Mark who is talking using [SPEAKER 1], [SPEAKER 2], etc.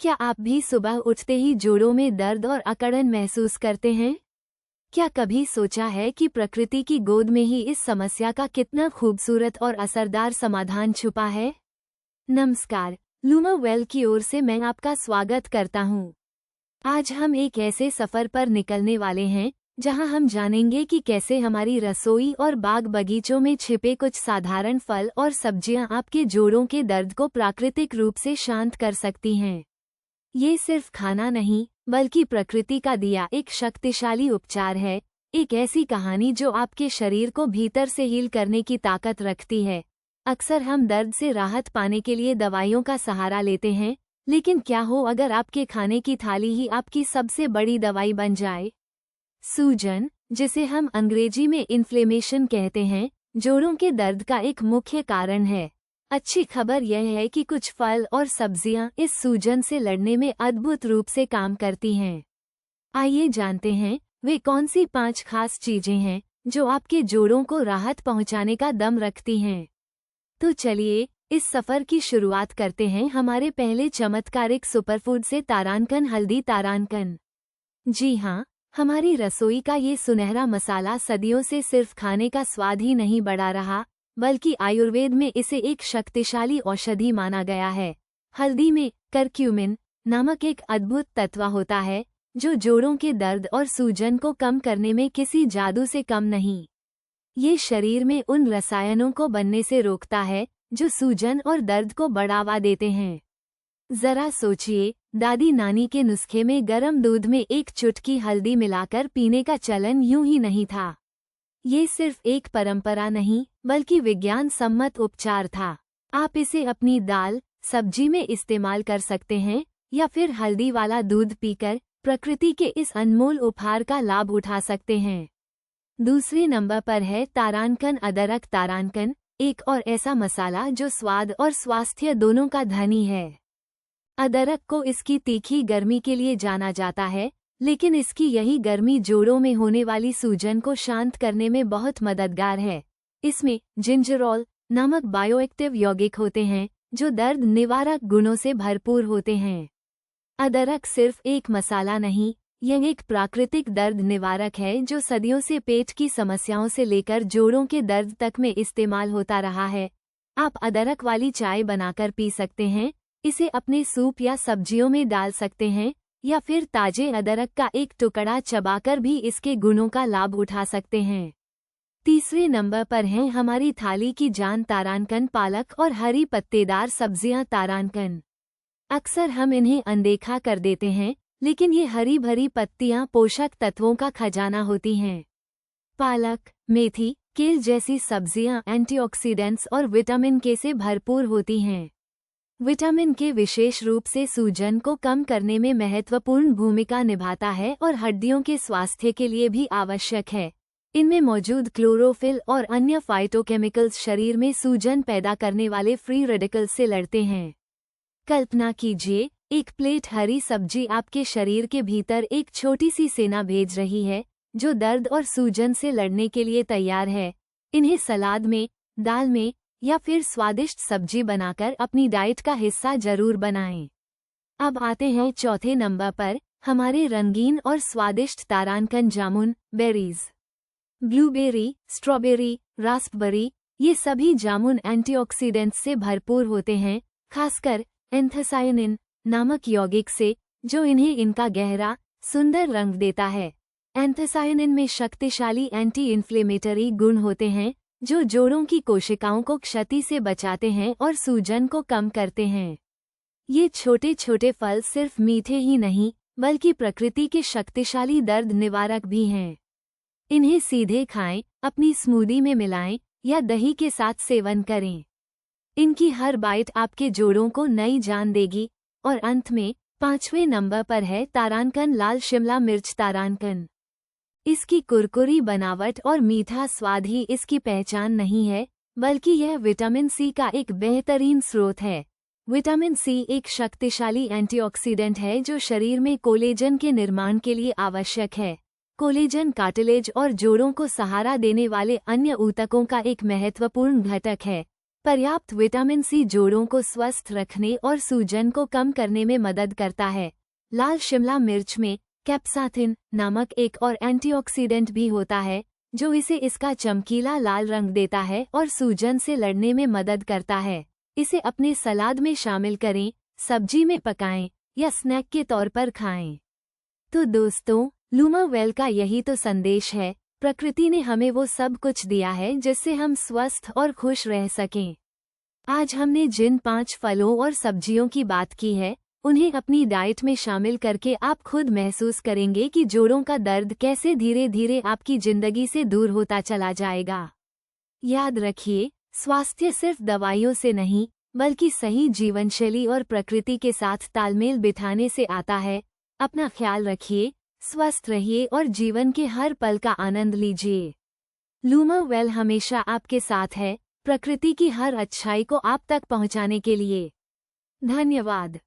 [SPEAKER 1] क्या आप भी सुबह उठते ही जोड़ों में दर्द और अकड़न महसूस करते हैं? क्या कभी सोचा है कि प्रकृति की गोद में ही इस समस्या का कितना खूबसूरत और असरदार समाधान छुपा है? नमस्कार, लूमा वेल की ओर से मैं आपका स्वागत करता हूँ। आज हम एक ऐसे सफर पर निकलने वाले हैं जहां हम जानेंगे कि कैसे हमारी रसोई और बाग बगीचों में छिपे कुछ साधारण फल और सब्जियां आपके जोड़ों के दर्द को प्राकृतिक रूप से शांत कर सकती हैं। ये सिर्फ खाना नहीं, बल्कि प्रकृति का दिया एक शक्तिशाली उपचार है, एक ऐसी कहानी जो आपके शरीर को भीतर से हील करने की ताकत रखती है। अक्सर हम दर्द से राहत पाने के लिए दवाइयों का सहारा लेते हैं, लेकिन क्या हो अगर आपके खाने की थाली ही आपकी सबसे बड़ी दवाई बन जाए? सूजन, जिसे हम अंग्रेजी में इन्फ्लेमेशन कहते हैं, जोड़ों के दर्द का एक मुख्य कारण है। अच्छी खबर यह है कि कुछ फल और सब्जियां इस सूजन से लड़ने में अद्भुत रूप से काम करती हैं। आइए जानते हैं वे कौन सी 5 खास चीजें हैं जो आपके जोड़ों को राहत पहुंचाने का दम रखती हैं। तो चलिए इस सफर की शुरुआत करते हैं हमारे पहले चमत्कारिक सुपरफूड से, तारानकन हल्दी। तारानकन, जी हाँ, हमारी रसोई का ये सुनहरा मसाला सदियों से सिर्फ खाने का स्वाद ही नहीं बढ़ा रहा, बल्कि आयुर्वेद में इसे एक शक्तिशाली औषधि माना गया है। हल्दी में करक्यूमिन नामक एक अद्भुत तत्व होता है जो जोड़ों के दर्द और सूजन को कम करने में किसी जादू से कम नहीं। ये शरीर में उन रसायनों को बनने से रोकता है जो सूजन और दर्द को बढ़ावा देते हैं। जरा सोचिए, दादी नानी के नुस्खे में गर्म दूध में एक चुटकी हल्दी मिलाकर पीने का चलन यूं ही नहीं था। ये सिर्फ एक परंपरा नहीं, बल्कि विज्ञान सम्मत उपचार था। आप इसे अपनी दाल, सब्जी में इस्तेमाल कर सकते हैं या फिर हल्दी वाला दूध पीकर प्रकृति के इस अनमोल उपहार का लाभ उठा सकते हैं। दूसरे नंबर पर है तारानकन अदरक। तारानकन एक और ऐसा मसाला जो स्वाद और स्वास्थ्य दोनों का धनी है। अदरक को इसकी तीखी गर्मी के लिए जाना जाता है, लेकिन इसकी यही गर्मी जोड़ों में होने वाली सूजन को शांत करने में बहुत मददगार है। इसमें जिंजरोल नामक बायोएक्टिव यौगिक होते हैं जो दर्द निवारक गुणों से भरपूर होते हैं। अदरक सिर्फ एक मसाला नहीं, यह एक प्राकृतिक दर्द निवारक है जो सदियों से पेट की समस्याओं से लेकर जोड़ों के दर्द तक में इस्तेमाल होता रहा है। आप अदरक वाली चाय बनाकर पी सकते हैं, इसे अपने सूप या सब्जियों में डाल सकते हैं, या फिर ताजे अदरक का एक टुकड़ा चबाकर भी इसके गुणों का लाभ उठा सकते हैं। तीसरे नंबर पर हैं हमारी थाली की जान, तारानकन। पालक और हरी पत्तेदार सब्जियां। तारानकन अक्सर हम इन्हें अनदेखा कर देते हैं, लेकिन ये हरी भरी पत्तियां पोषक तत्वों का खजाना होती हैं। पालक, मेथी, केल जैसी सब्जियां एंटीऑक्सीडेंट्स और विटामिन के से भरपूर होती हैं। विटामिन के विशेष रूप से सूजन को कम करने में महत्वपूर्ण भूमिका निभाता है और हड्डियों के स्वास्थ्य के लिए भी आवश्यक है। इनमें मौजूद क्लोरोफिल और अन्य फाइटोकेमिकल्स शरीर में सूजन पैदा करने वाले फ्री रेडिकल्स से लड़ते हैं। कल्पना कीजिए, एक प्लेट हरी सब्जी आपके शरीर के भीतर एक छोटी सी सेना भेज रही है जो दर्द और सूजन से लड़ने के लिए तैयार है। इन्हें सलाद में, दाल में या फिर स्वादिष्ट सब्जी बनाकर अपनी डाइट का हिस्सा जरूर बनाएं। अब आते हैं चौथे नंबर पर, हमारे रंगीन और स्वादिष्ट तारानकन जामुन। बेरीज, ब्लूबेरी, स्ट्रॉबेरी, रास्पबेरी, ये सभी जामुन एंटीऑक्सीडेंट्स से भरपूर होते हैं, खासकर एंथोसायनिन नामक यौगिक से, जो इन्हें इनका गहरा, सुंदर रंग देता है। एंथोसायनिन में शक्तिशाली एंटी इन्फ्लेमेटरी गुण होते हैं जो जोड़ों की कोशिकाओं को क्षति से बचाते हैं और सूजन को कम करते हैं। ये छोटे छोटे फल सिर्फ मीठे ही नहीं, बल्कि प्रकृति के शक्तिशाली दर्द निवारक भी हैं। इन्हें सीधे खाएं, अपनी स्मूदी में मिलाएं या दही के साथ सेवन करें। इनकी हर बाइट आपके जोड़ों को नई जान देगी। और अंत में 5वें नंबर पर है तारानकन लाल शिमला मिर्च। तारानकन इसकी कुरकुरी बनावट और मीठा स्वाद ही इसकी पहचान नहीं है, बल्कि यह विटामिन सी का एक बेहतरीन स्रोत है। विटामिन सी एक शक्तिशाली एंटीऑक्सीडेंट है जो शरीर में कोलेजन के निर्माण के लिए आवश्यक है। कोलेजन कार्टिलेज और जोड़ों को सहारा देने वाले अन्य ऊतकों का एक महत्वपूर्ण घटक है। पर्याप्त विटामिन सी जोड़ों को स्वस्थ रखने और सूजन को कम करने में मदद करता है। लाल शिमला मिर्च में कैप्साथिन नामक एक और एंटीऑक्सीडेंट भी होता है, जो इसे इसका चमकीला लाल रंग देता है और सूजन से लड़ने में मदद करता है। इसे अपने सलाद में शामिल करें, सब्जी में पकाएं या स्नैक के तौर पर खाएं। तो दोस्तों, लूमावेल का यही तो संदेश है। प्रकृति ने हमें वो सब कुछ दिया है जिससे हम स्वस्थ और खुश रह सकें। आज हमने जिन 5 फलों और सब्जियों की बात की है, उन्हें अपनी डाइट में शामिल करके आप खुद महसूस करेंगे कि जोड़ों का दर्द कैसे धीरे धीरे आपकी जिंदगी से दूर होता चला जाएगा। याद रखिए, स्वास्थ्य सिर्फ दवाइयों से नहीं, बल्कि सही जीवनशैली और प्रकृति के साथ तालमेल बिठाने से आता है। अपना ख्याल रखिए, स्वस्थ रहिए और जीवन के हर पल का आनंद लीजिए। लूमावेल हमेशा आपके साथ है, प्रकृति की हर अच्छाई को आप तक पहुंचाने के लिए। धन्यवाद।